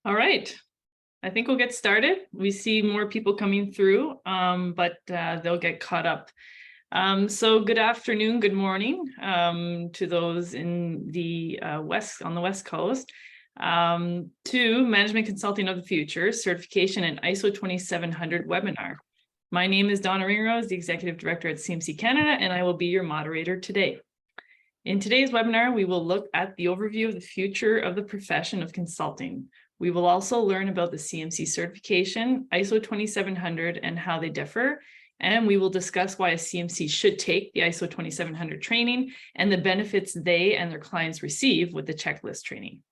All right, I think we'll get started. We see more people coming through, but they'll get caught up. So good afternoon, good morning to those in the on the West Coast, to Management Consulting of the Future Certification and ISO 2700 webinar. My name is Donna Ringrose, the Executive Director at CMC-Canada, and I will be your moderator today. In today's webinar, we will look at the overview of the future of the profession of consulting. We will also learn about the CMC certification, ISO 2700, and how they differ. And we will discuss why a CMC should take the ISO 2700 training and the benefits they and their clients receive with the checklist training.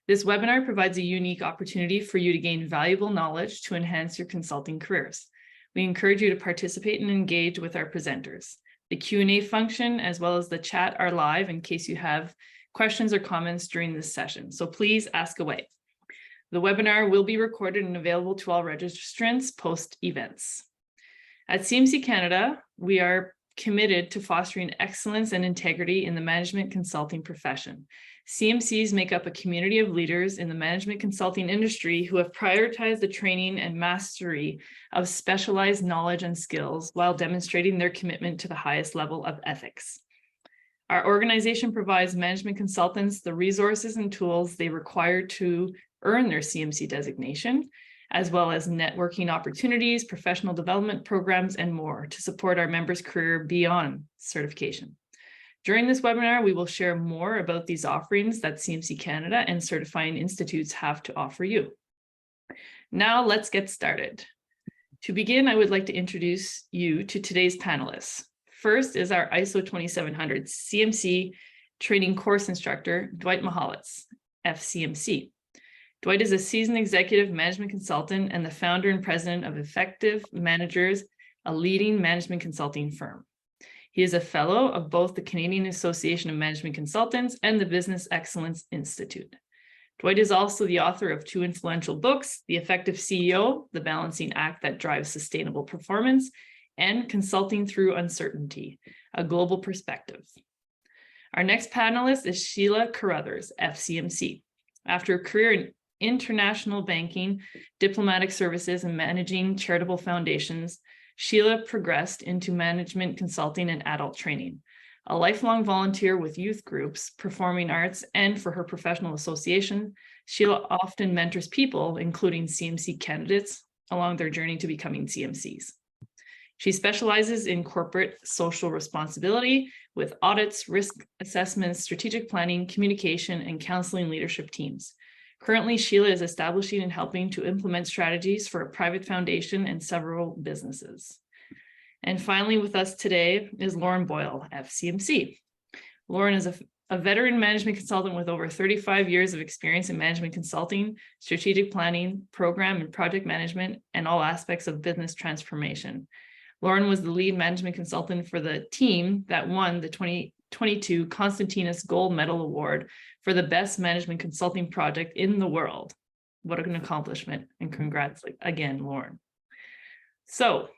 This webinar provides a unique opportunity for you to gain valuable knowledge to enhance your consulting careers. We encourage you to participate and engage with our presenters. The Q&A function, as well as the chat, are live in case you have questions or comments during this session. So please ask away. The webinar will be recorded and available to all registrants post-events. At CMC Canada, we are committed to fostering excellence and integrity in the management consulting profession. CMCs make up a community of leaders in the management consulting industry who have prioritized the training and mastery of specialized knowledge and skills while demonstrating their commitment to the highest level of ethics. Our organization provides management consultants the resources and tools they require to earn their CMC designation, as well as networking opportunities, professional development programs, and more to support our members' career beyond certification. During this webinar, we will share more about these offerings that CMC Canada and certifying institutes have to offer you. Now let's get started. To begin, I would like to introduce you to today's panelists. First is our ISO 2700 CMC training course instructor, Dwight Mihalets, FCMC. Dwight is a seasoned executive management consultant and the founder and president of Effective Managers, a leading management consulting firm. He is a fellow of both the Canadian Association of Management Consultants and the Business Excellence Institute. Dwight is also the author of two influential books, The Effective CEO, The Balancing Act That Drives Sustainable Performance, and Consulting Through Uncertainty, A Global Perspective. Our next panelist is Sheila Carruthers, FCMC. After a career in international banking, diplomatic services, and managing charitable foundations, Sheila progressed into management consulting and adult training. A lifelong volunteer with youth groups, performing arts, and for her professional association, Sheila often mentors people, including CMC candidates, along their journey to becoming CMCs. She specializes in corporate social responsibility with audits, risk assessments, strategic planning, communication, and counseling leadership teams. Currently, Sheila is establishing and helping to implement strategies for a private foundation and several businesses. And finally, with us today is Lauren Boyle, FCMC. Lauren is a veteran management consultant with over 35 years of experience in management consulting, strategic planning, program and project management, and all aspects of business transformation. Lauren was the lead management consultant for the team that won the 2022 Constantinus Gold Medal Award for the best management consulting project in the world. What an accomplishment, and congrats again, Lauren. So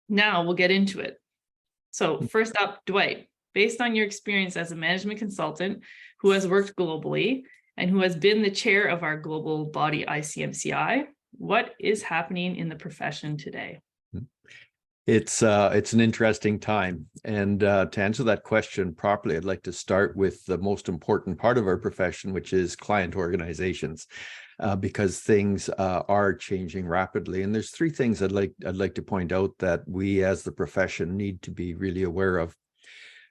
now we'll get into it. So first up, Dwight, based on your experience as a management consultant who has worked globally and who has been the chair of our global body ICMCI, what is happening in the profession today? It's an interesting time. And to answer that question properly, I'd like to start with the most important part of our profession, which is client organizations, because things are changing rapidly. And there's three things I'd like to point out that we as the profession need to be really aware of.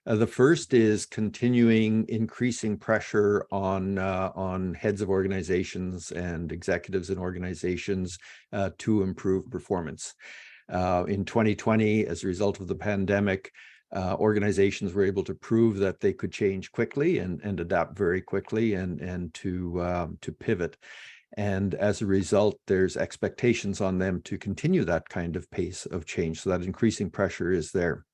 The first is continuing increasing pressure on heads of organizations and executives in organizations to improve performance. In 2020, as a result of the pandemic, organizations were able to prove that they could change quickly and adapt very quickly and to pivot. And as a result, there's expectations on them to continue that kind of pace of change. So that increasing pressure is there.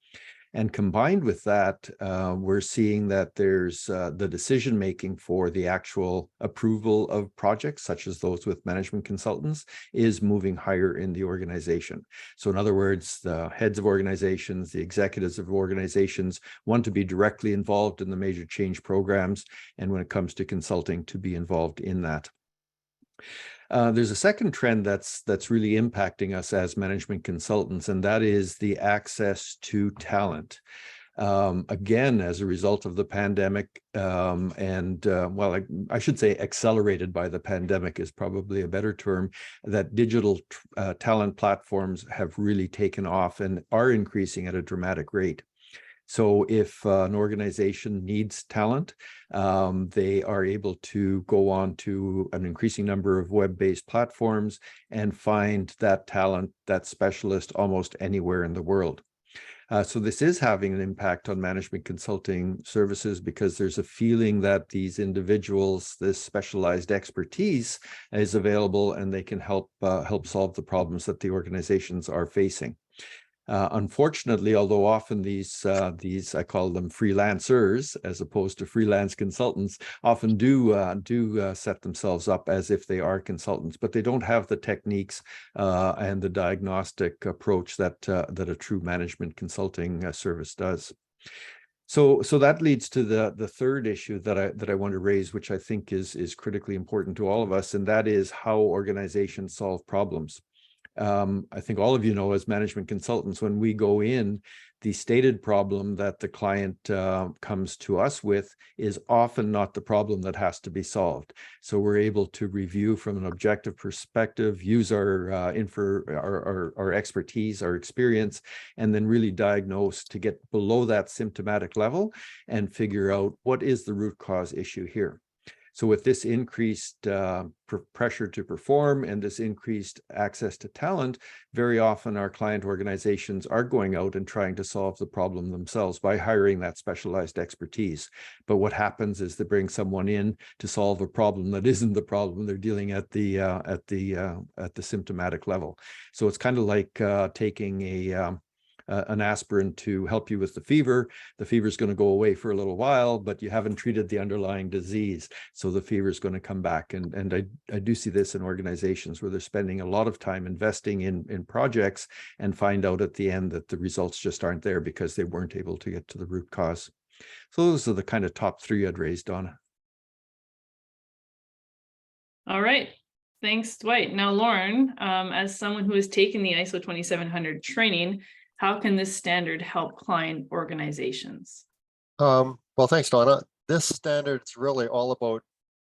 And combined with that, we're seeing that there's the decision-making for the actual approval of projects, such as those with management consultants, is moving higher in the organization. So in other words, the heads of organizations, the executives of organizations want to be directly involved in the major change programs. And when it comes to consulting, to be involved in that. There's a second trend that's really impacting us as management consultants, and that is the access to talent. Again, as a result of the pandemic, well, I should say accelerated by the pandemic is probably a better term, that digital talent platforms have really taken off and are increasing at a dramatic rate. So if an organization needs talent, they are able to go on to an increasing number of web-based platforms and find that talent, that specialist, almost anywhere in the world. So this is having an impact on management consulting services because there's a feeling that these individuals, this specialized expertise is available and they can help solve the problems that the organizations are facing. Unfortunately, although often these I call them freelancers as opposed to freelance consultants, often do set themselves up as if they are consultants, but they don't have the techniques and the diagnostic approach that a true management consulting service does. So that leads to the third issue that I want to raise, which I think is critically important to all of us, and that is how organizations solve problems. I think all of you know, as management consultants, when we go in, the stated problem that the client comes to us with is often not the problem that has to be solved. So we're able to review from an objective perspective, use our expertise, our experience, and then really diagnose to get below that symptomatic level and figure out what is the root cause issue here. So with this increased pressure to perform and this increased access to talent, very often our client organizations are going out and trying to solve the problem themselves by hiring that specialized expertise. But what happens is they bring someone in to solve a problem that isn't the problem. They're dealing at the symptomatic level. So it's kind of like taking an aspirin to help you with the fever. The fever is going to go away for a little while, but you haven't treated the underlying disease. So the fever is going to come back. And I do see this in organizations where they're spending a lot of time investing in projects and find out at the end that the results just aren't there because they weren't able to get to the root cause. So those are the kind of top three I'd raise, Donna. All right. Thanks, Dwight. Now, Lauren, as someone who has taken the ISO 2700 training, how can this standard help client organizations? Well, thanks, Donna. This standard is really all about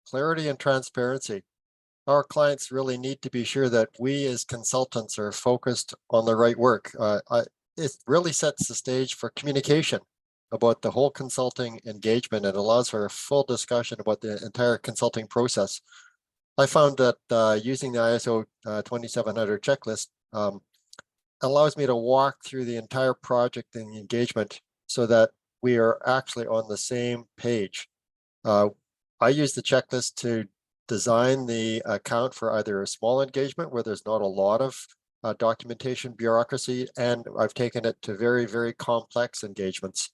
clarity and transparency. Our clients really need to be sure that we as consultants are focused on the right work. It really sets the stage for communication about the whole consulting engagement and allows for a full discussion about the entire consulting process. I found that using the ISO 2700 checklist allows me to walk through the entire project and the engagement so that we are actually on the same page. I use the checklist to design the account for either a small engagement where there's not a lot of documentation bureaucracy, and I've taken it to very, very complex engagements.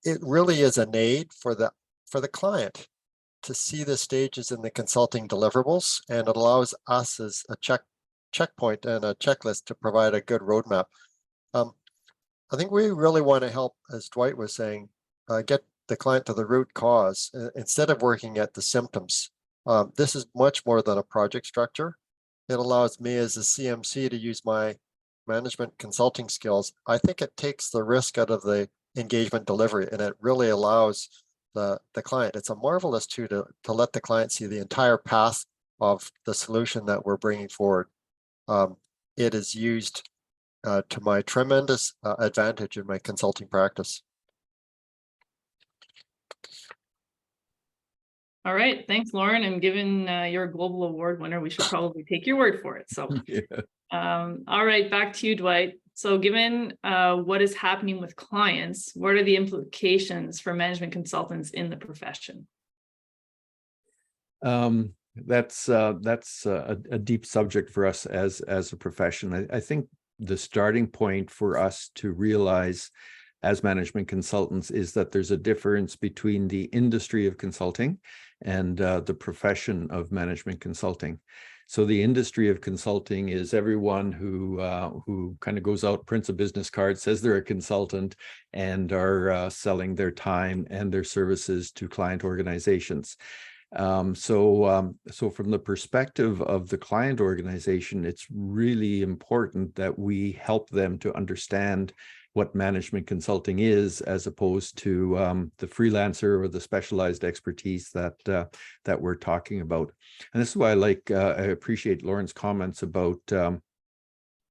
It really is an aid for the client to see the stages in the consulting deliverables, and it allows us as a checkpoint and a checklist to provide a good roadmap. I think we really want to help, as Dwight was saying, get the client to the root cause instead of working at the symptoms. This is much more than a project structure. It allows me as a CMC to use my management consulting skills. I think it takes the risk out of the engagement delivery, and it really allows the client. It's a marvelous tool to let the client see the entire path of the solution that we're bringing forward. It is used to my tremendous advantage in my consulting practice. All right, thanks, Lauren. And given you're a global award winner, we should probably take your word for it. So, yeah. All right, back to you, Dwight. So given what is happening with clients, what are the implications for management consultants in the profession? That's a deep subject for us as a profession. I think the starting point for us to realize as management consultants is that there's a difference between the industry of consulting and the profession of management consulting. So the industry of consulting is everyone who kind of goes out, prints a business card, says they're a consultant, and are selling their time and their services to client organizations. So from the perspective of the client organization, it's really important that we help them to understand what management consulting is, as opposed to the freelancer or the specialized expertise that we're talking about. And this is why I appreciate Lauren's comments about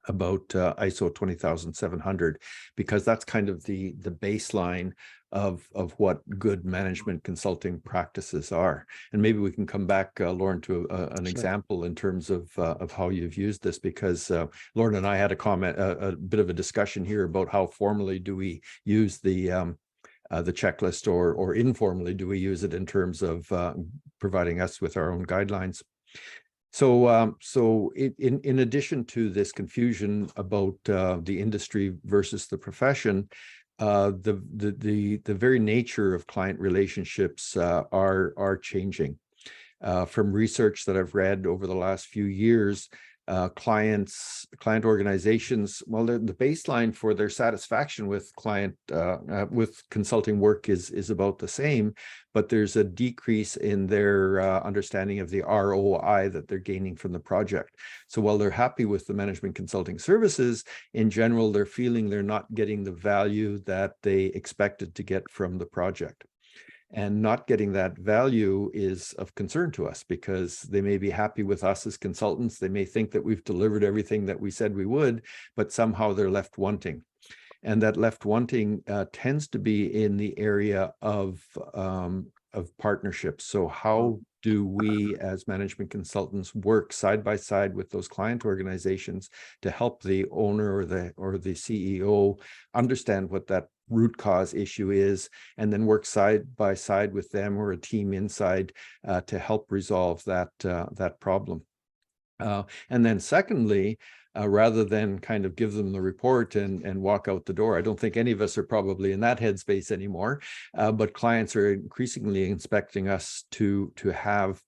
ISO 20700, because that's kind of the baseline of what good management consulting practices are. And maybe we can come back, Lauren, to an example in terms of how you've used this, because Lauren and I had a bit of a discussion here about how formally do we use the checklist, or informally do we use it in terms of providing us with our own guidelines. So in addition to this confusion about the industry versus the profession, the very nature of client relationships are changing. From research that I've read over the last few years, client organizations, well, the baseline for their satisfaction with with consulting work is about the same, but there's a decrease in their understanding of the ROI that they're gaining from the project. So while they're happy with the management consulting services, in general, they're feeling they're not getting the value that they expected to get from the project. And not getting that value is of concern to us, because they may be happy with us as consultants. They may think that we've delivered everything that we said we would, but somehow they're left wanting. And that left wanting tends to be in the area of partnerships. So how do we as management consultants work side by side with those client organizations to help the owner or the CEO understand what that root cause issue is, and then work side by side with them or a team inside to help resolve that problem. And then secondly, rather than kind of give them the report and walk out the door. I don't think any of us are probably in that headspace anymore, but clients are increasingly expecting us to have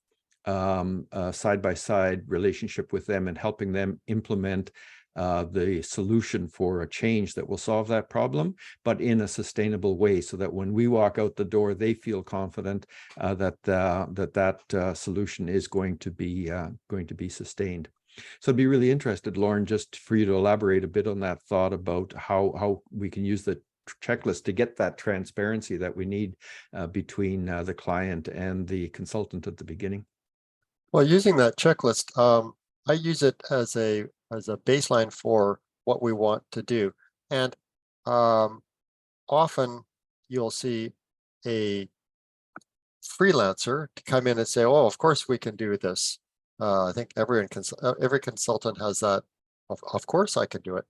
a side-by-side relationship with them and helping them implement the solution for a change that will solve that problem, but in a sustainable way, so that when we walk out the door, they feel confident that solution is going to be sustained. So I'd be really interested, Lauren, just for you to elaborate a bit on that thought about how we can use the checklist to get that transparency that we need between the client and the consultant at the beginning. Well, using that checklist, I use it as a baseline for what we want to do. And often you'll see a freelancer to come in and say, oh, of course we can do this. I think every consultant has that. Of course I can do it.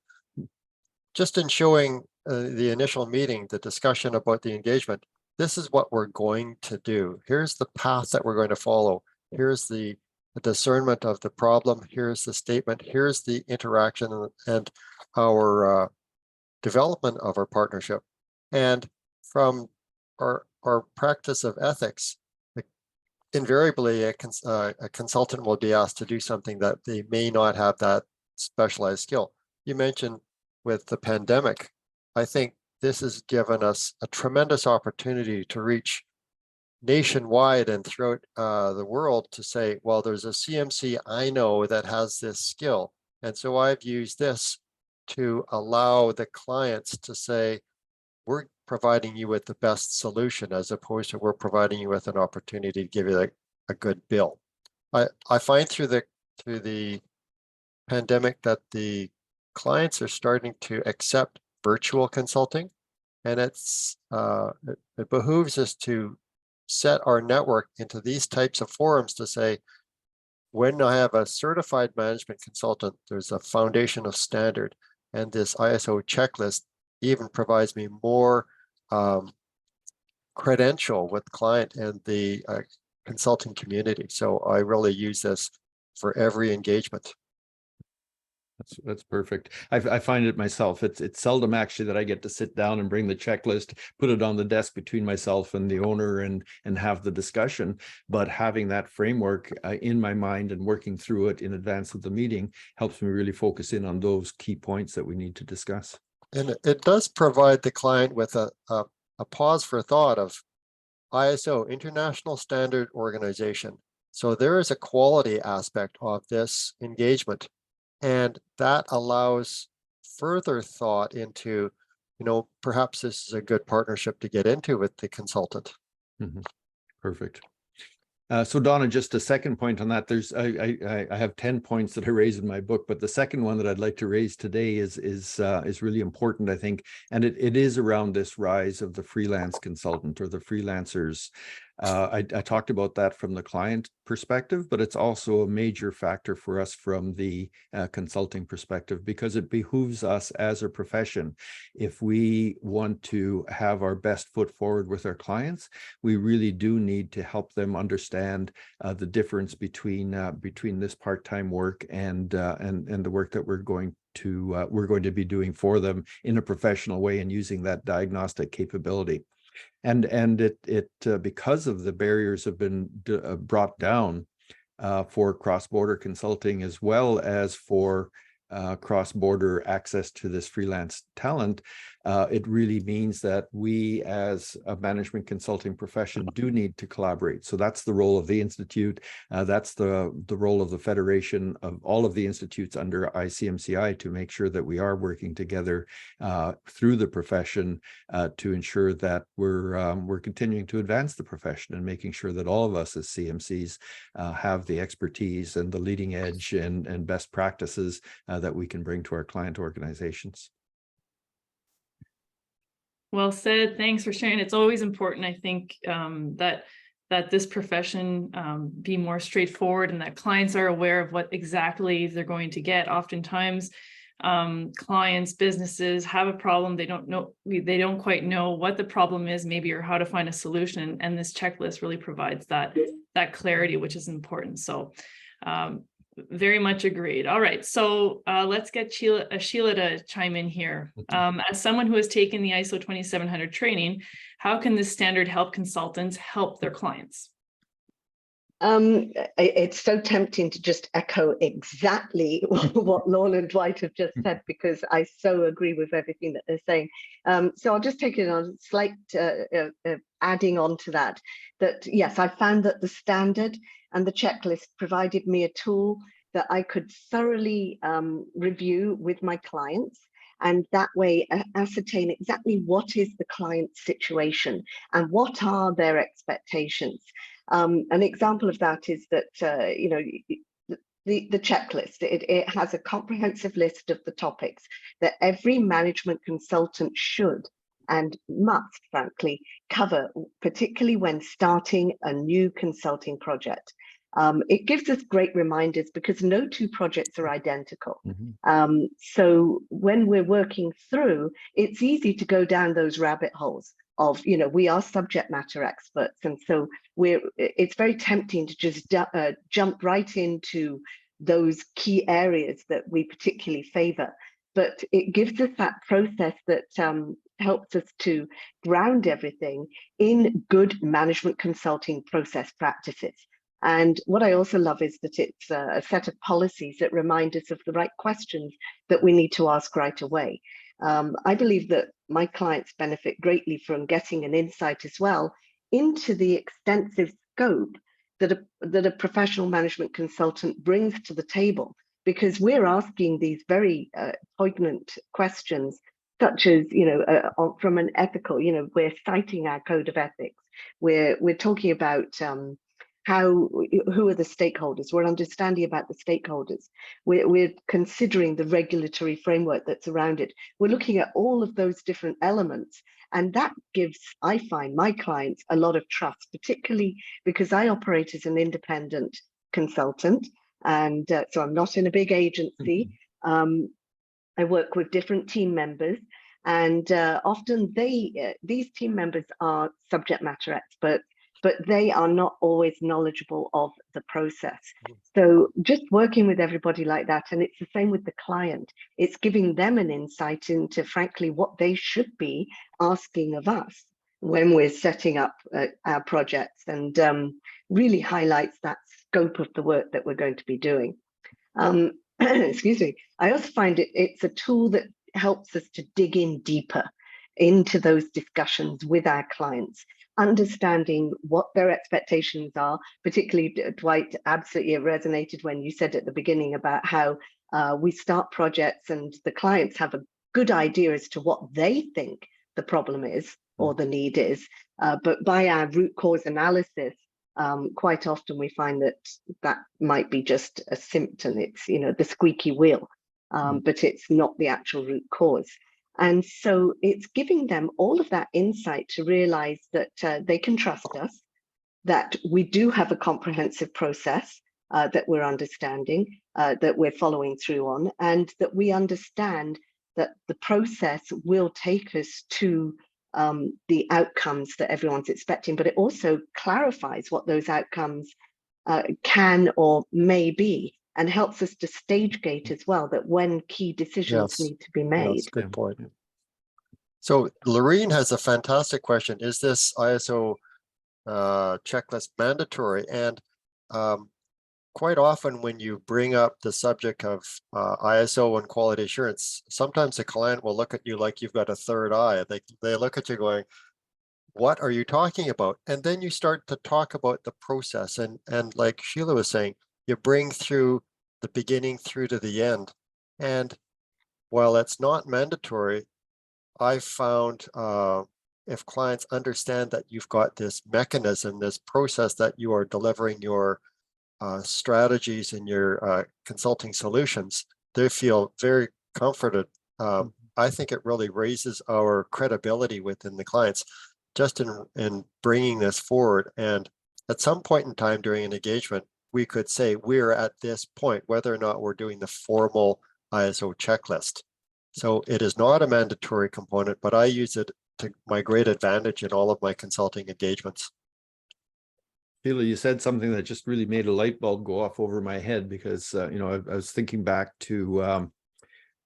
Just in showing the initial meeting, the discussion about the engagement, this is what we're going to do. Here's the path that we're going to follow. Here's the discernment of the problem. Here's the statement. Here's the interaction and our development of our partnership. And from our practice of ethics, invariably a consultant will be asked to do something that they may not have that specialized skill. You mentioned with the pandemic, I think this has given us a tremendous opportunity to reach nationwide and throughout the world to say, well, there's a CMC I know that has this skill. And so I've used this to allow the clients to say, we're providing you with the best solution, as opposed to we're providing you with an opportunity to give you a good bill. I find through the pandemic that the clients are starting to accept virtual consulting, and it behooves us to set our network into these types of forums to say, when I have a certified management consultant, there's a foundation of standard, and this ISO checklist even provides me more credential with client and the consulting community. So I really use this for every engagement. That's perfect. I find it myself. It's seldom actually that I get to sit down and bring the checklist, put it on the desk between myself and the owner and have the discussion. But having that framework in my mind and working through it in advance of the meeting helps me really focus in on those key points that we need to discuss. And it does provide the client with a pause for thought of, ISO, International Standard Organization. So there is a quality aspect of this engagement, and that allows further thought into, perhaps this is a good partnership to get into with the consultant. Mhm. Perfect. So Donna, just a second point on that. There's I have 10 points that I raise in my book, but the second one that I'd like to raise today is really important, I think, and it is around this rise of the freelance consultant or the freelancers. I talked about that from the client perspective, but it's also a major factor for us from the consulting perspective, because it behooves us as a profession. If we want to have our best foot forward with our clients, we really do need to help them understand the difference between this part-time work and the work that we're going to be doing for them in a professional way and using that diagnostic capability. And it because of the barriers have been brought down for cross-border consulting, as well as for cross-border access to this freelance talent, it really means that we as a management consulting profession do need to collaborate. So that's the role of the Institute. That's the role of the Federation of all of the institutes under ICMCI, to make sure that we are working together through the profession to ensure that we're continuing to advance the profession and making sure that all of us as CMCs have the expertise and the leading edge and best practices that we can bring to our client organizations. Well said. Thanks for sharing. It's always important, I think, that this profession be more straightforward and that clients are aware of what exactly they're going to get. Oftentimes, clients, businesses have a problem. They don't quite know what the problem is, maybe, or how to find a solution. And this checklist really provides that clarity, which is important. So very much agreed. All right, so let's get Sheila to chime in here. As someone who has taken the ISO 2700 training, how can this standard help consultants help their clients? It's so tempting to just echo exactly what Lorna and Dwight have just said, because I so agree with everything that they're saying. So I'll just take it on a slight adding on to that yes, I found that the standard and the checklist provided me a tool that I could thoroughly review with my clients, and that way ascertain exactly what is the client's situation and what are their expectations. An example of that is that, the checklist, it has a comprehensive list of the topics that every management consultant should and must, frankly, cover, particularly when starting a new consulting project. It gives us great reminders because no two projects are identical. Mm-hmm. So when we're working through, it's easy to go down those rabbit holes of, we are subject matter experts. And so it's very tempting to just jump right into those key areas that we particularly favor. But it gives us that process that helps us to ground everything in good management consulting process practices. And what I also love is that it's a set of policies that remind us of the right questions that we need to ask right away. I believe that my clients benefit greatly from getting an insight as well into the extensive scope that a professional management consultant brings to the table, because we're asking these very poignant questions, such as, from an ethical, we're citing our code of ethics. We're talking about who are the stakeholders? We're understanding about the stakeholders. We're considering the regulatory framework that's around it. We're looking at all of those different elements. And that gives, I find, my clients a lot of trust, particularly because I operate as an independent consultant. And so I'm not in a big agency. I work with different team members. And often these team members are subject matter experts, but they are not always knowledgeable of the process. So just working with everybody like that, and it's the same with the client, it's giving them an insight into, frankly, what they should be asking of us when we're setting up our projects, and really highlights that scope of the work that we're going to be doing. Excuse me. I also find it's a tool that helps us to dig in deeper into those discussions with our clients. understanding what their expectations are. Particularly, Dwight, absolutely resonated when you said at the beginning about how we start projects and the clients have a good idea as to what they think the problem is or the need is, but by our root cause analysis, quite often we find that that might be just a symptom. It's, the squeaky wheel, but it's not the actual root cause. And so it's giving them all of that insight to realize that they can trust us, that we do have a comprehensive process that we're understanding, that we're following through on, and that we understand that the process will take us to the outcomes that everyone's expecting, but it also clarifies what those outcomes can or may be, and helps us to stage gate as well, that when key decisions need to be made. That's a good point. So Lorene has a fantastic question. Is this ISO checklist mandatory? And quite often when you bring up the subject of ISO and quality assurance, sometimes the client will look at you like you've got a third eye. They look at you going, what are you talking about? And then you start to talk about the process. And like Sheila was saying, you bring through the beginning through to the end. And while it's not mandatory, I've found if clients understand that you've got this mechanism, this process that you are delivering your strategies and your consulting solutions, they feel very comforted. I think it really raises our credibility within the clients just in bringing this forward. And at some point in time during an engagement, we could say we're at this point, whether or not we're doing the formal ISO checklist. So it is not a mandatory component, but I use it to my great advantage in all of my consulting engagements. Sheila, you said something that just really made a light bulb go off over my head, because I was thinking back to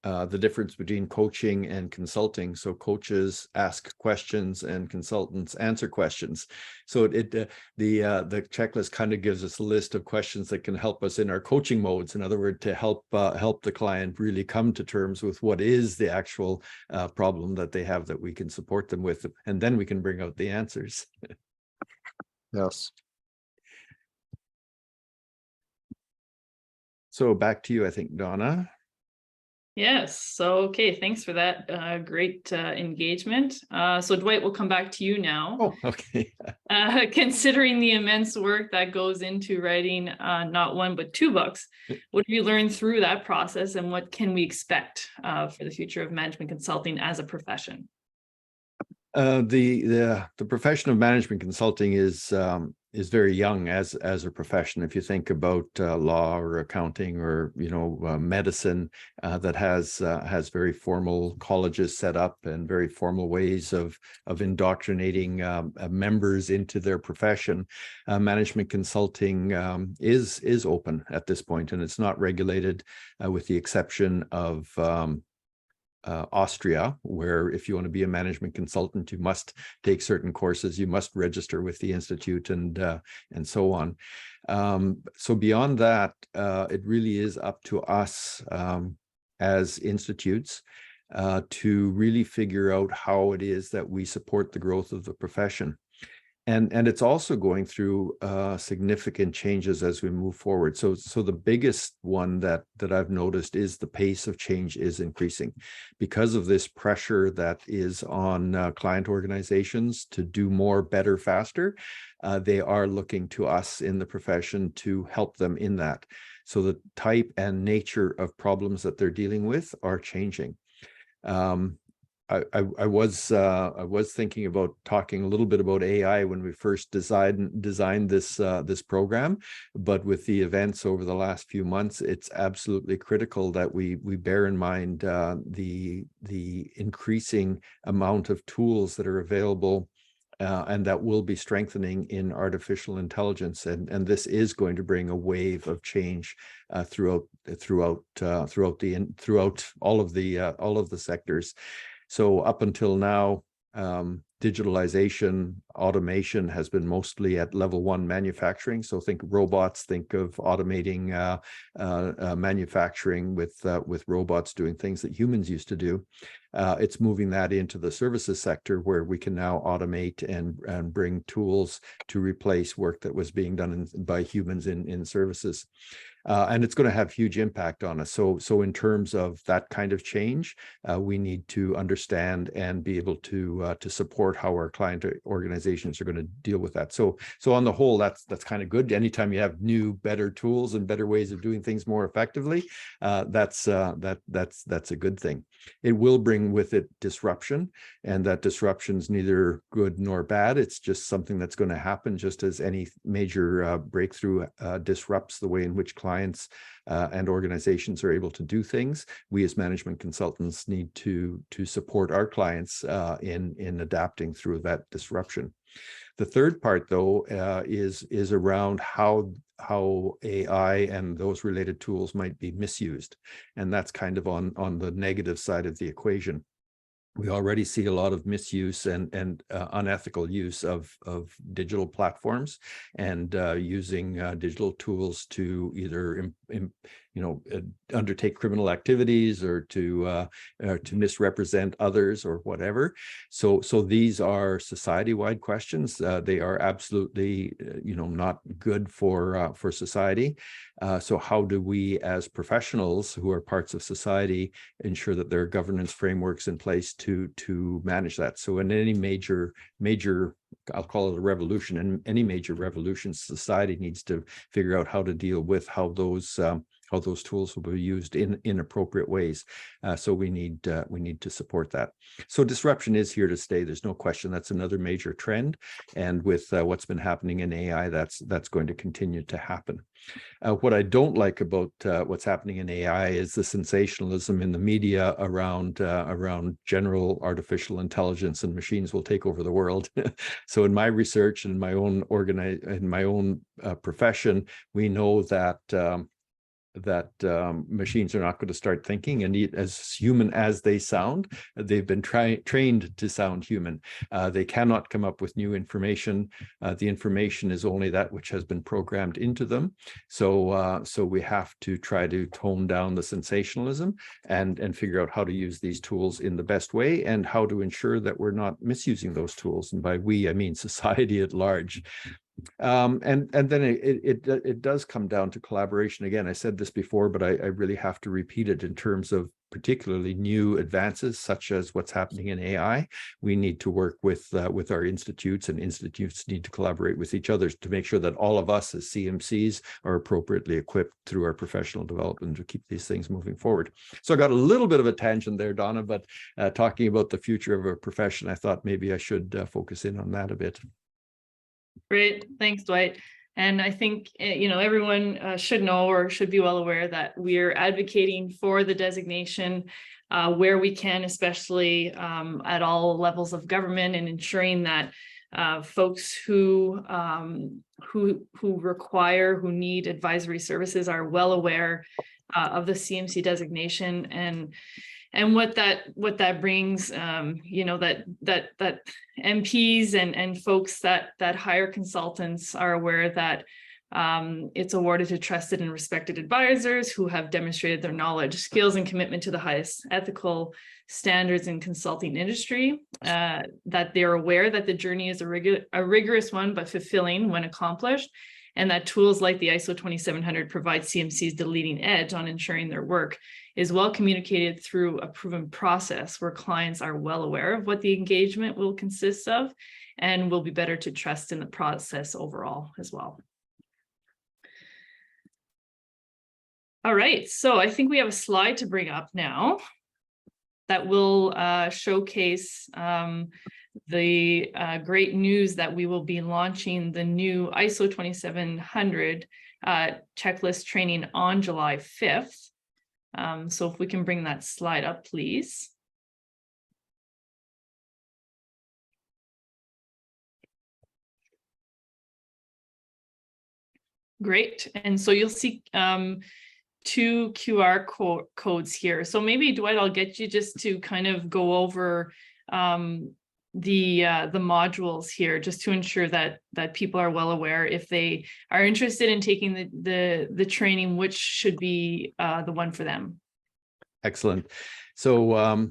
the difference between coaching and consulting. So coaches ask questions and consultants answer questions. So the checklist kind of gives us a list of questions that can help us in our coaching modes. In other words, to help the client really come to terms with what is the actual problem that they have that we can support them with, and then we can bring out the answers. Yes. So back to you, I think, Donna. Yes. So, okay. Thanks for that great engagement. So Dwight, we'll come back to you now. Oh, okay. Considering the immense work that goes into writing not one, but two books, what have you learned through that process, and what can we expect for the future of management consulting as a profession? The profession of management consulting is very young as a profession. If you think about law or accounting or medicine, that has very formal colleges set up and very formal ways of indoctrinating members into their profession. Management consulting is open at this point, and it's not regulated, with the exception of Austria, where if you want to be a management consultant, you must take certain courses, you must register with the institute, and so on. So beyond that, it really is up to us as institutes to really figure out how it is that we support the growth of the profession. And it's also going through significant changes as we move forward. So the biggest one that I've noticed is the pace of change is increasing because of this pressure that is on client organizations to do more, better, faster. They are looking to us in the profession to help them in that. So the type and nature of problems that they're dealing with are changing. I was thinking about talking a little bit about AI when we first designed this program, but with the events over the last few months, it's absolutely critical that we bear in mind the increasing amount of tools that are available and that will be strengthening in artificial intelligence, and this is going to bring a wave of change throughout all of the sectors. So up until now, digitalization, automation has been mostly at level 1 manufacturing. So think robots, think of automating manufacturing with robots doing things that humans used to do. It's moving that into the services sector, where we can now automate and bring tools to replace work that was being done by humans in services. And it's going to have huge impact on us. So in terms of that kind of change, we need to understand and be able to support how our client organizations are going to deal with that. So on the whole, that's kind of good. Anytime you have new, better tools and better ways of doing things more effectively, that's a good thing. It will bring with it disruption, and that disruption is neither good nor bad. It's just something that's going to happen, just as any major breakthrough disrupts the way in which clients and organizations are able to do things. We as management consultants need to support our clients in adapting through that disruption. The third part, though, is around how AI and those related tools might be misused, and that's kind of on the negative side of the equation. We already see a lot of misuse and unethical use of digital platforms, and using digital tools to either undertake criminal activities or to misrepresent others or whatever. So these are society-wide questions. They are absolutely not good for society. So how do we, as professionals who are parts of society, ensure that there are governance frameworks in place to manage that? So in any major, I'll call it a revolution, and any major revolution, society needs to figure out how to deal with how those tools will be used in appropriate ways. So we need to support that. So disruption is here to stay. There's no question. That's another major trend, and with what's been happening in AI, that's going to continue to happen. What I don't like about what's happening in AI is the sensationalism in the media around general artificial intelligence and machines will take over the world. So in my research and in my own profession, we know that machines are not going to start thinking, and as human as they sound, they've been trained to sound human. They cannot come up with new information. The information is only that which has been programmed into them. So we have to try to tone down the sensationalism and figure out how to use these tools in the best way, and how to ensure that we're not misusing those tools. And by we, I mean society at large. And then it does come down to collaboration. Again, I said this before, but I really have to repeat it in terms of particularly new advances such as what's happening in AI. We need to work with our institutes, and institutes need to collaborate with each other to make sure that all of us as CMCs are appropriately equipped through our professional development to keep these things moving forward. So I got a little bit of a tangent there, Donna, but talking about the future of our profession, I thought maybe I should focus in on that a bit. Great, thanks, Dwight. And I think, everyone should know or should be well aware that we're advocating for the designation where we can, especially at all levels of government, and ensuring that folks who need advisory services are well aware of the CMC designation and what that brings, that MPs and folks that hire consultants are aware that it's awarded to trusted and respected advisors who have demonstrated their knowledge, skills, and commitment to the highest ethical standards in consulting industry, that they're aware that the journey is a rigorous one, but fulfilling when accomplished, and that tools like the ISO 2700 provide CMCs the leading edge on ensuring their work is well communicated through a proven process where clients are well aware of what the engagement will consist of and will be better to trust in the process overall as well. All right, so I think we have a slide to bring up now that will showcase the great news that we will be launching the new ISO 2700 checklist training on July 5th. So if we can bring that slide up, please. Great, and so you'll see two QR codes here. So maybe, Dwight, I'll get you just to kind of go over the modules here, just to ensure that people are well aware if they are interested in taking the training, which should be the one for them. Excellent. So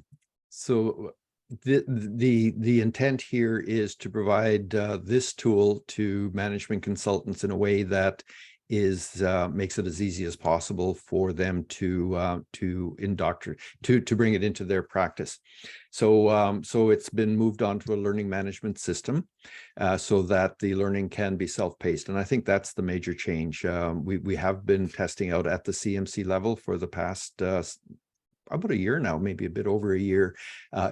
the intent here is to provide this tool to management consultants in a way that makes it as easy as possible for them to bring it into their practice. So it's been moved on to a learning management system so that the learning can be self-paced. And I think that's the major change. We have been testing out at the CMC level for the past about a year now, maybe a bit over a year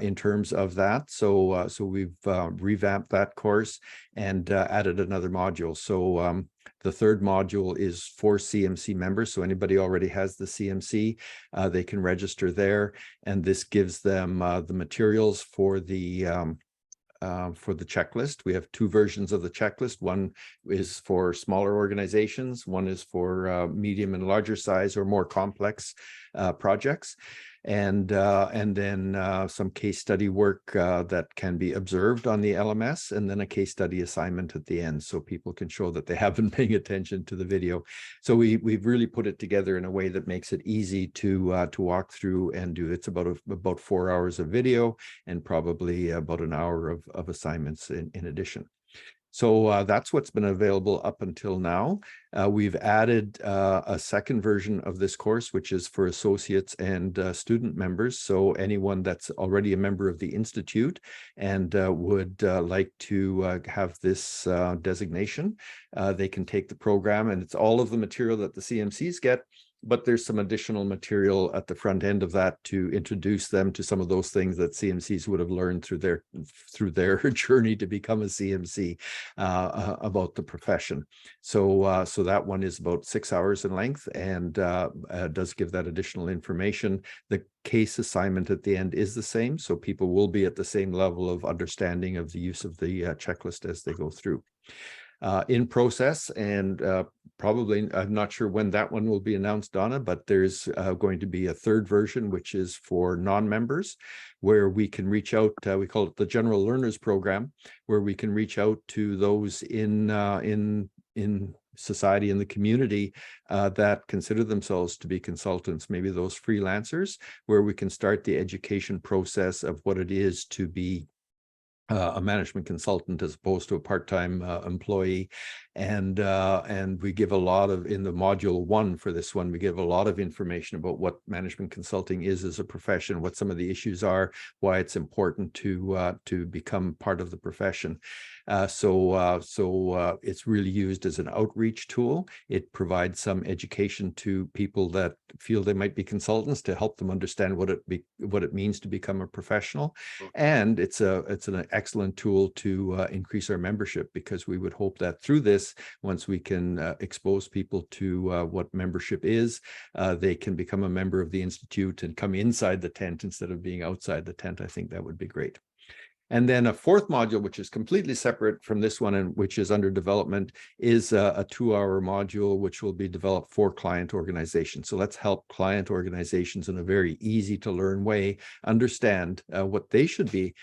in terms of that. So we've revamped that course and added another module. So the third module is for CMC members. So anybody already has the CMC, they can register there. And this gives them the materials for the checklist. We have two versions of the checklist. One is for smaller organizations. One is for medium and larger size or more complex projects. And then some case study work that can be observed on the LMS, and then a case study assignment at the end, so people can show that they have been paying attention to the video. So we've really put it together in a way that makes it easy to walk through and do. It's about 4 hours of video and probably about an hour of assignments in addition. So that's what's been available up until now. We've added a second version of this course, which is for associates and student members. So anyone that's already a member of the Institute and would like to have this designation, they can take the program, and it's all of the material that the CMCs get. But there's some additional material at the front end of that to introduce them to some of those things that CMCs would have learned through their journey to become a CMC about the profession. So that one is about 6 hours in length and does give that additional information. The case assignment at the end is the same, so people will be at the same level of understanding of the use of the checklist as they go through. In process, and probably, I'm not sure when that one will be announced, Donna, but there's going to be a third version, which is for non-members, where we can reach out, we call it the General Learners Program, where we can reach out to those in society, in the community that consider themselves to be consultants, maybe those freelancers, where we can start the education process of what it is to be a management consultant as opposed to a part-time employee. And we give a lot of, in the module 1 for this one, we give a lot of information about what management consulting is as a profession, what some of the issues are, why it's important to become part of the profession. So it's really used as an outreach tool. It provides some education to people that feel they might be consultants to help them understand what it means to become a professional. And it's an excellent tool to increase our membership, because we would hope that through this, once we can expose people to what membership is, they can become a member of the Institute and come inside the tent instead of being outside the tent. I think that would be great. And then a fourth module, which is completely separate from this one and which is under development, is a 2-hour module, which will be developed for client organizations. So let's help client organizations in a very easy to learn way understand what they should be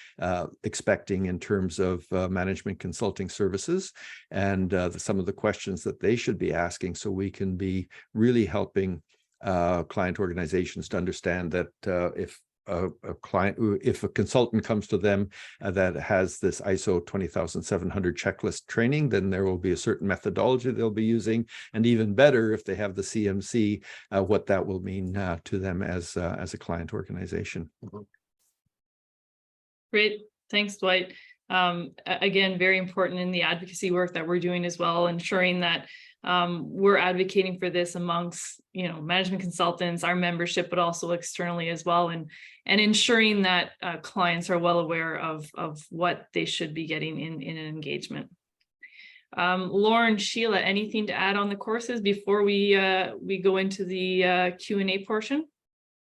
expecting in terms of management consulting services and some of the questions that they should be asking, so we can be really helping client organizations to understand that if a consultant comes to them that has this ISO 20700 checklist training, then there will be a certain methodology they'll be using, and even better if they have the CMC, what that will mean to them as a client organization. Great, thanks, Dwight. Again, very important in the advocacy work that we're doing as well, ensuring that we're advocating for this amongst, management consultants, our membership, but also externally as well, and ensuring that clients are well aware of what they should be getting in an engagement. Lauren, Sheila, anything to add on the courses before we go into the Q&A portion?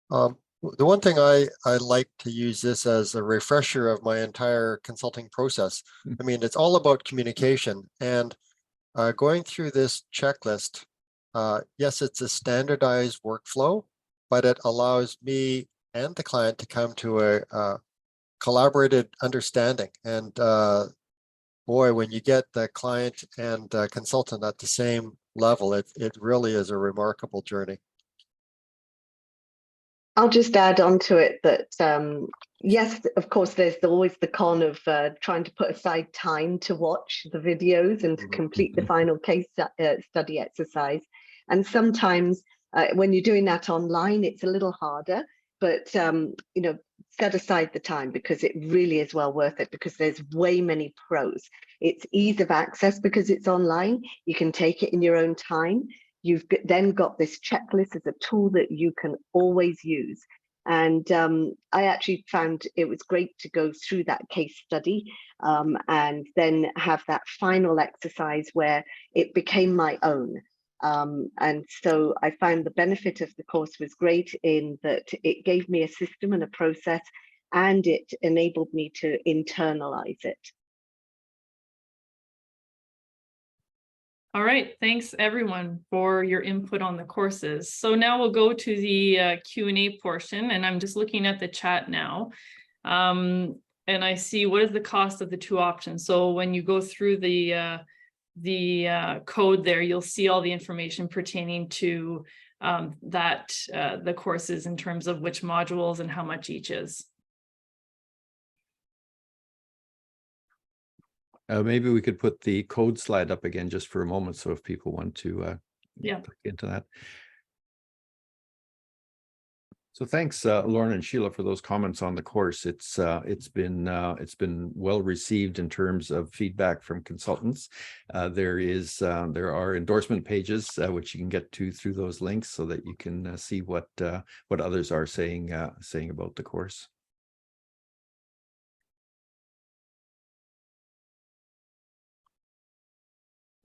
The one thing I like to use this as a refresher of my entire consulting process. I mean, it's all about communication, and going through this checklist, yes, it's a standardized workflow, but it allows me and the client to come to a collaborated understanding. And boy, when you get the client and consultant at the same level, it really is a remarkable journey. I'll just add on to it that, yes, of course, there's always the con of trying to put aside time to watch the videos and to complete the final case study exercise. And sometimes when you're doing that online, it's a little harder, but, set aside the time because it really is well worth it, because there's way many pros. It's ease of access because it's online. You can take it in your own time. You've then got this checklist as a tool that you can always use. And I actually found it was great to go through that case study and then have that final exercise where it became my own. And so I found the benefit of the course was great in that it gave me a system and a process, and it enabled me to internalize it. All right, thanks everyone for your input on the courses. So now we'll go to the Q&A portion, and I'm just looking at the chat now. And I see, what is the cost of the two options? So when you go through the code there, you'll see all the information pertaining to the courses in terms of which modules and how much each is. Maybe we could put the code slide up again just for a moment, so if people want to Yeah, click into that. So thanks, Lauren and Sheila, for those comments on the course. It's been well received in terms of feedback from consultants. There are endorsement pages which you can get to through those links, so that you can see what others are saying about the course.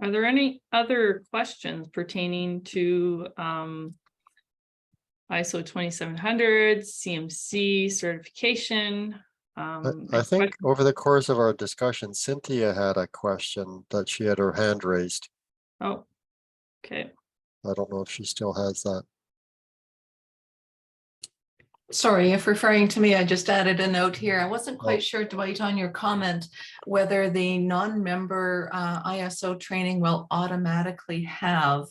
are there any other questions pertaining to ISO 2700, CMC certification? I think over the course of our discussion, Cynthia had a question that she had her hand raised. Oh, okay. I don't know if she still has that. Sorry, if referring to me, I just added a note here. I wasn't quite sure, Dwight, on your comment, whether the non-member ISO training will automatically have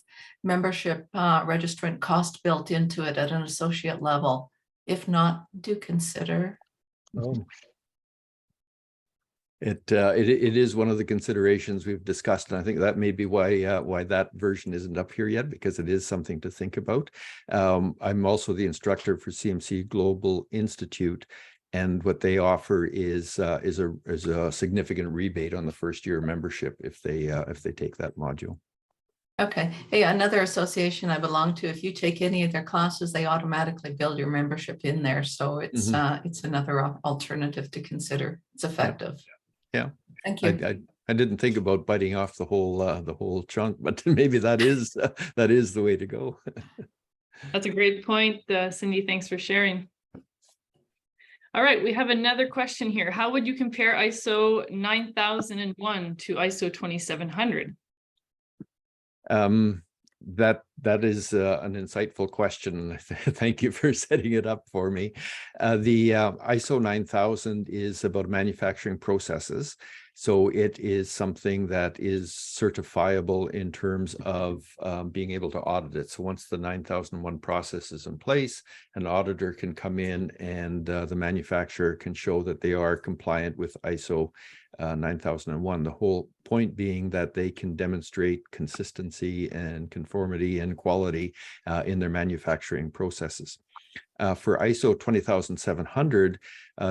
membership registrant cost built into it at an associate level. If not, do consider. Oh. It is one of the considerations we've discussed, and I think that may be why that version isn't up here yet, because it is something to think about. I'm also the instructor for CMC Global Institute, and what they offer is a significant rebate on the first year membership if they take that module. Okay. Hey, another association I belong to, if you take any of their classes, they automatically build your membership in there. So it's another alternative to consider. It's effective. Yeah. Thank you. I didn't think about biting off the whole chunk, but maybe that is the way to go. That's a great point, Cindy. Thanks for sharing. All right, we have another question here. How would you compare ISO 9001 to ISO 2700? That is an insightful question. Thank you for setting it up for me. The ISO 9000 is about manufacturing processes. So it is something that is certifiable in terms of being able to audit it. So once the 9001 process is in place, an auditor can come in and the manufacturer can show that they are compliant with ISO 9001. The whole point being that they can demonstrate consistency and conformity and quality in their manufacturing processes. For ISO 20700,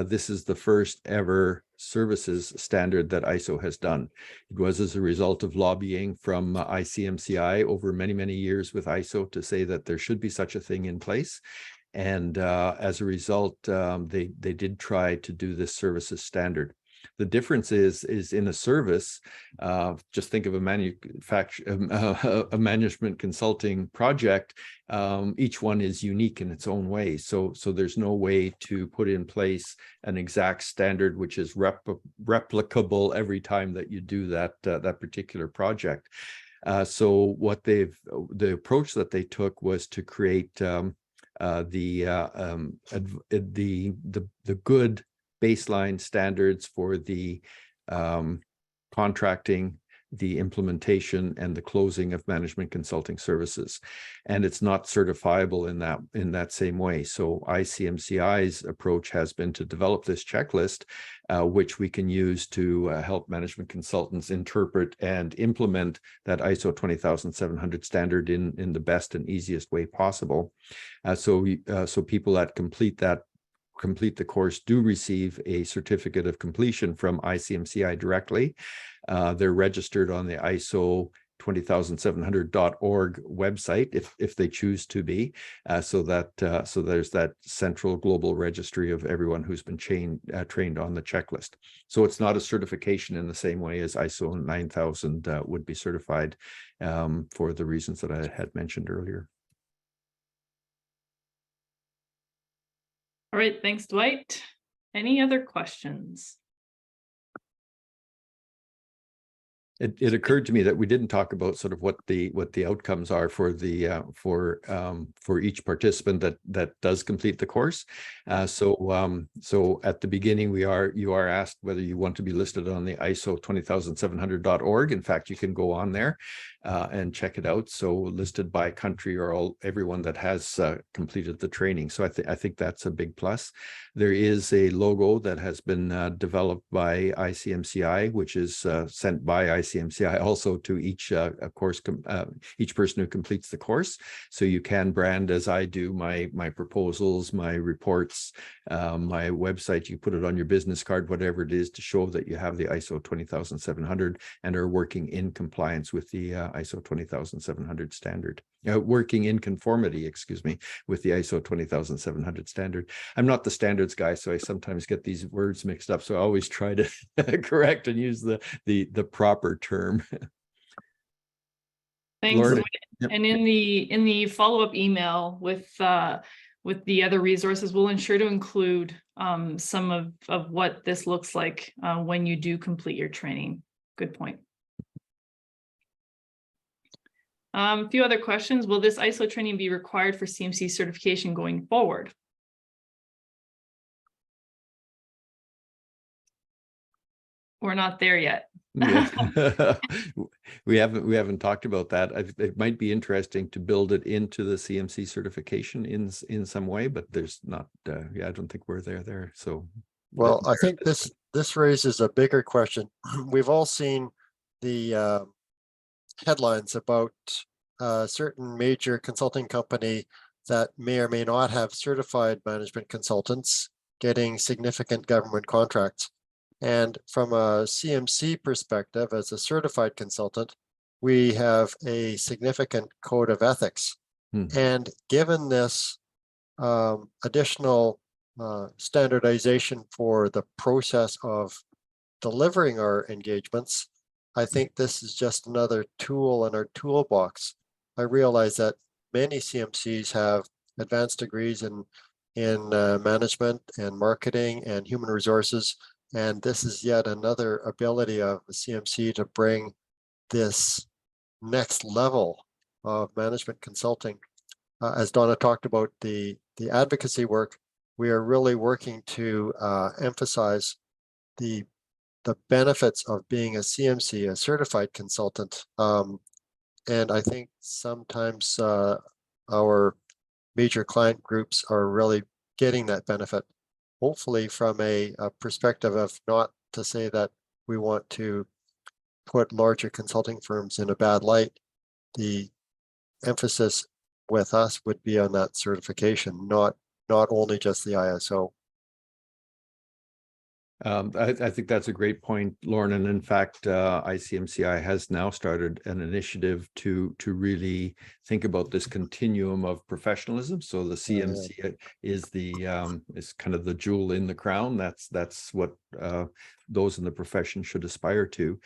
this is the first ever services standard that ISO has done. It was as a result of lobbying from ICMCI over many, many years with ISO to say that there should be such a thing in place. And as a result, they did try to do this services standard. The difference is in a service, just think of a management consulting project. Each one is unique in its own way. So there's no way to put in place an exact standard which is replicable every time that you do that particular project. So what the approach that they took was to create the good baseline standards for the contracting, the implementation, and the closing of management consulting services. And it's not certifiable in that same way. So ICMCI's approach has been to develop this checklist, which we can use to help management consultants interpret and implement that ISO 20700 standard in the best and easiest way possible. So people that complete the course do receive a certificate of completion from ICMCI directly. They're registered on the ISO 20700.org website if they choose to be, so there's that central global registry of everyone who's been trained on the checklist. So it's not a certification in the same way as ISO 9000 would be certified, for the reasons that I had mentioned earlier. All right, thanks, Dwight. Any other questions? It occurred to me that we didn't talk about sort of what the outcomes are for each participant that does complete the course. So at the beginning, you are asked whether you want to be listed on the ISO 20700.org. In fact, you can go on there and check it out. So listed by country or everyone that has completed the training. So I think that's a big plus. There is a logo that has been developed by ICMCI, which is sent by ICMCI also to each each person who completes the course. So you can brand, as I do, my proposals, my reports, my website. You put it on your business card, whatever it is, to show that you have the ISO 20700 and are working in compliance with the ISO 20700 standard. Working in conformity, with the ISO 20700 standard. I'm not the standards guy, so I sometimes get these words mixed up. So I always try to correct and use the proper term. Thanks. Lauren, and in the follow-up email with the other resources, we'll ensure to include some of what this looks like when you do complete your training. Good point. A few other questions. Will this ISO training be required for CMC certification going forward? We're not there yet. Yeah. we haven't talked about that. It might be interesting to build it into the CMC certification in some way, but there's not. I don't think we're there. So, well, I think this raises a bigger question. We've all seen the headlines about a certain major consulting company that may or may not have certified management consultants getting significant government contracts. And from a CMC perspective, as a certified consultant, we have a significant code of ethics. And given this additional standardization for the process of delivering our engagements, I think this is just another tool in our toolbox. I realize that many CMCs have advanced degrees in management and marketing and human resources, and this is yet another ability of the CMC to bring this next level of management consulting. As Donna talked about the advocacy work, we are really working to emphasize the benefits of being a CMC, a certified consultant. And I think sometimes our major client groups are really getting that benefit, hopefully from a perspective of not to say that we want to put larger consulting firms in a bad light. The emphasis with us would be on that certification, not only just the ISO. I think that's a great point, Lauren. And in fact, ICMCI has now started an initiative to really think about this continuum of professionalism. So the CMC is is kind of the jewel in the crown. That's what those in the profession should aspire to.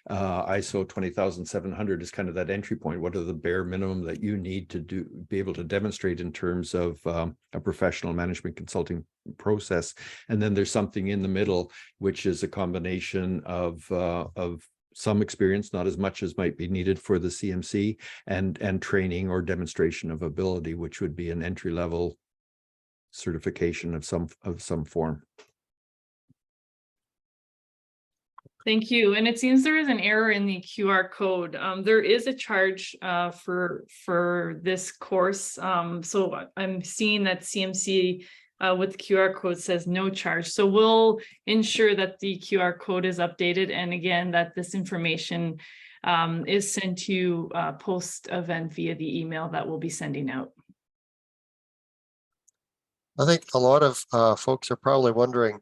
ISO 20700 is kind of that entry point. What are the bare minimum that you need to be able to demonstrate in terms of a professional management consulting process? And then there's something in the middle, which is a combination of some experience, not as much as might be needed for the CMC, and training or demonstration of ability, which would be an entry-level certification of some form. Thank you. And it seems there is an error in the QR code. There is a charge for this course. So I'm seeing that CMC with the QR code says no charge. So we'll ensure that the QR code is updated, and again, that this information is sent to you post-event via the email that we'll be sending out. I think a lot of folks are probably wondering,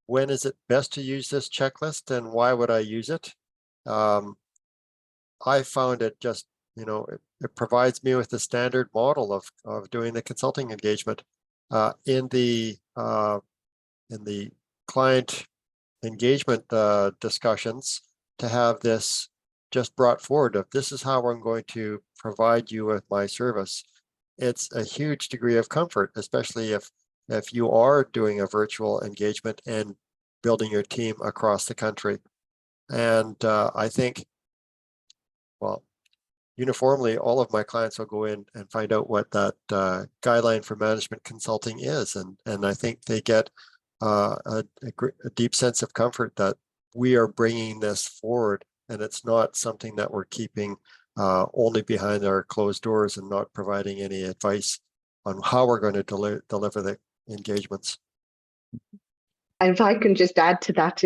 when is it best to use this checklist and why would I use it? I found it just, it provides me with the standard model of doing the consulting engagement. In the client engagement discussions, to have this just brought forward of this is how I'm going to provide you with my service. It's a huge degree of comfort, especially if you are doing a virtual engagement and building your team across the country. And I think, well, uniformly, all of my clients will go in and find out what that guideline for management consulting is. And I think they get a deep sense of comfort that we are bringing this forward, and it's not something that we're keeping only behind our closed doors and not providing any advice on how we're going to deliver the engagements. And if I can just add to that,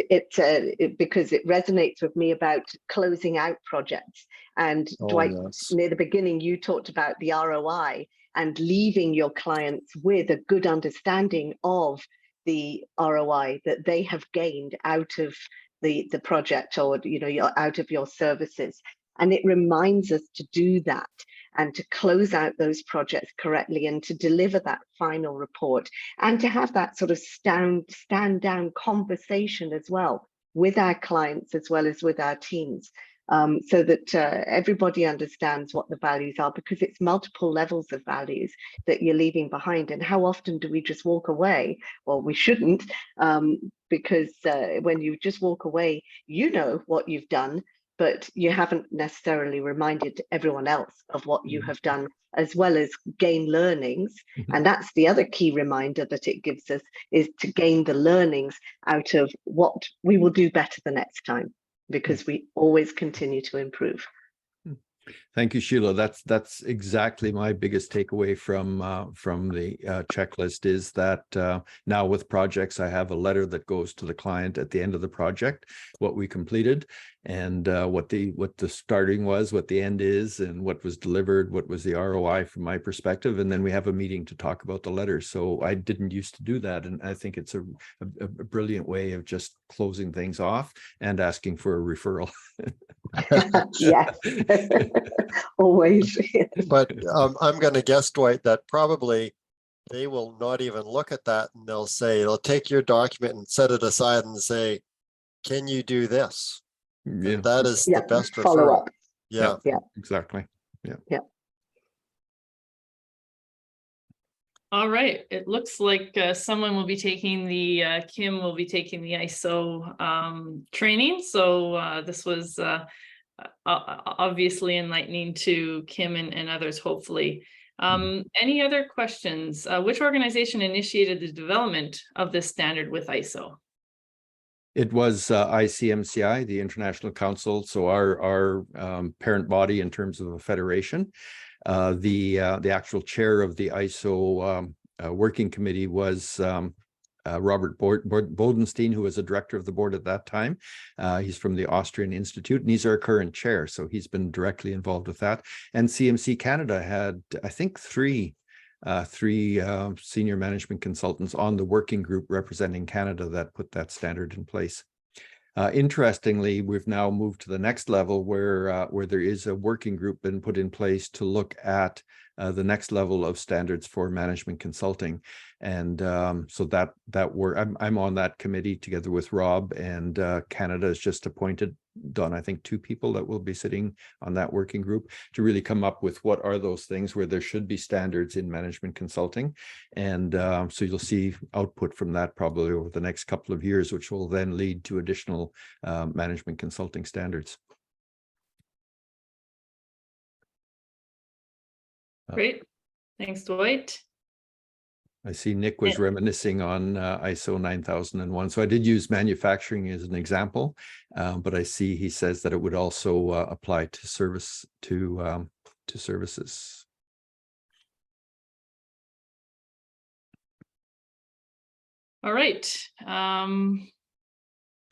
because it resonates with me about closing out projects. And Dwight, yes. near the beginning, you talked about the ROI and leaving your clients with a good understanding of the ROI that they have gained out of the project, or out of your services. And it reminds us to do that and to close out those projects correctly and to deliver that final report and to have that sort of stand down conversation as well with our clients as well as with our teams, so that everybody understands what the values are, because it's multiple levels of values that you're leaving behind. And how often do we just walk away? Well, we shouldn't, because when you just walk away, you know what you've done, but you haven't necessarily reminded everyone else of what you have done, as well as gain learnings. And that's the other key reminder that it gives us, is to gain the learnings out of what we will do better the next time, because we always continue to improve. Thank you, Sheila. That's exactly my biggest takeaway from the checklist, is that now with projects, I have a letter that goes to the client at the end of the project, what we completed, and what the starting was, what the end is, and what was delivered, what was the ROI from my perspective, and then we have a meeting to talk about the letter. So I didn't used to do that, and I think it's a brilliant way of just closing things off and asking for a referral. Yes. Always. But I'm going to guess, Dwight, that probably they will not even look at that, and they'll take your document and set it aside and say, can you do this? Yeah. And that is the best follow referral. up. Yeah, Exactly. Yeah. All right, it looks like someone will be taking Kim will be taking the ISO training. So this was obviously enlightening to Kim and others, hopefully. Any other questions? Which organization initiated the development of this standard with ISO? It was ICMCI, the International Council, so our parent body in terms of a federation. The actual chair of the ISO working committee was Robert Bodenstein, who was a director of the board at that time. He's from the Austrian Institute, and he's our current chair, so he's been directly involved with that. And CMC-Canada had, I think, three senior management consultants on the working group representing Canada that put that standard in place. Interestingly, we've now moved to the next level where there is a working group been put in place to look at the next level of standards for management consulting. And so that I'm on that committee together with Rob, and Canada has just done, I think, 2 people that will be sitting on that working group to really come up with what are those things where there should be standards in management consulting. And so you'll see output from that probably over the next couple of years, which will then lead to additional management consulting standards. Great. Thanks, Dwight. I see Nick was reminiscing on ISO 9001. So I did use manufacturing as an example, but I see he says that it would also apply to services. All right.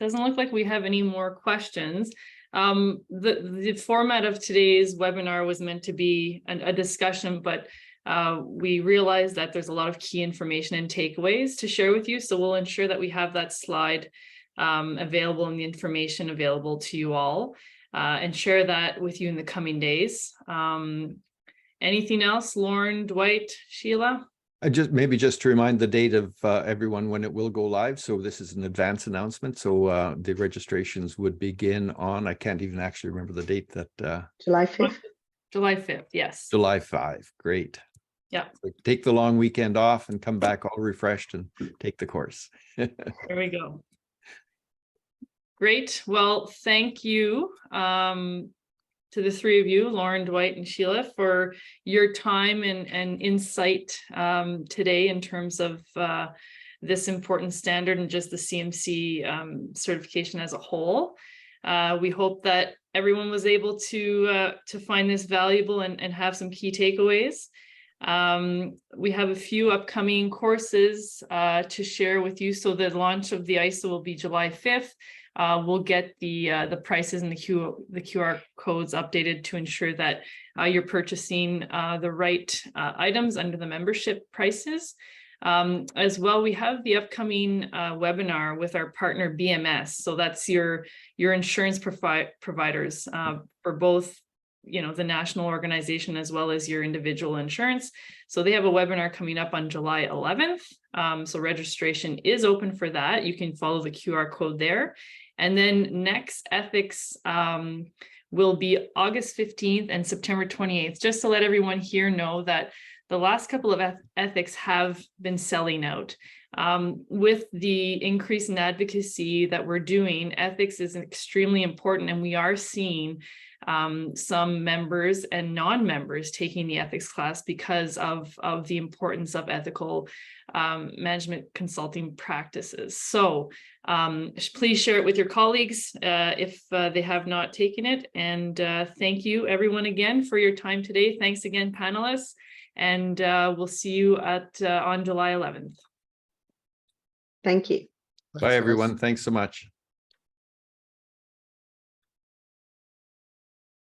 Doesn't look like we have any more questions. The format of today's webinar was meant to be a discussion, but we realized that there's a lot of key information and takeaways to share with you. So we'll ensure that we have that slide available and the information available to you all and share that with you in the coming days. Anything else, Lauren, Dwight, Sheila? Maybe just to remind the date of everyone when it will go live. So this is an advance announcement. So the registrations would begin on, I can't even actually remember the date that. July 5th. July 5th, yes. July 5, great. Yeah. So take the long weekend off and come back all refreshed and take the course. There we go. Great. Well, thank you to the three of you, Lauren, Dwight, and Sheila, for your time and insight today in terms of this important standard and just the CMC certification as a whole. We hope that everyone was able to find this valuable and have some key takeaways. We have a few upcoming courses to share with you. So the launch of the ISO will be July 5th. We'll get the prices and the QR codes updated to ensure that you're purchasing the right items under the membership prices. As well, we have the upcoming webinar with our partner BMS. So that's your insurance providers for both, the national organization as well as your individual insurance. So they have a webinar coming up on July 11th. So registration is open for that. You can follow the QR code there. And then next ethics will be August 15th and September 28th, just to let everyone here know that the last couple of ethics have been selling out. With the increase in advocacy that we're doing, ethics is extremely important, and we are seeing some members and non-members taking the ethics class because of the importance of ethical management consulting practices. So please share it with your colleagues if they have not taken it. And thank you everyone again for your time today. Thanks again, panelists, and we'll see you on July 11th. Thank you. Bye, everyone. Thanks so much.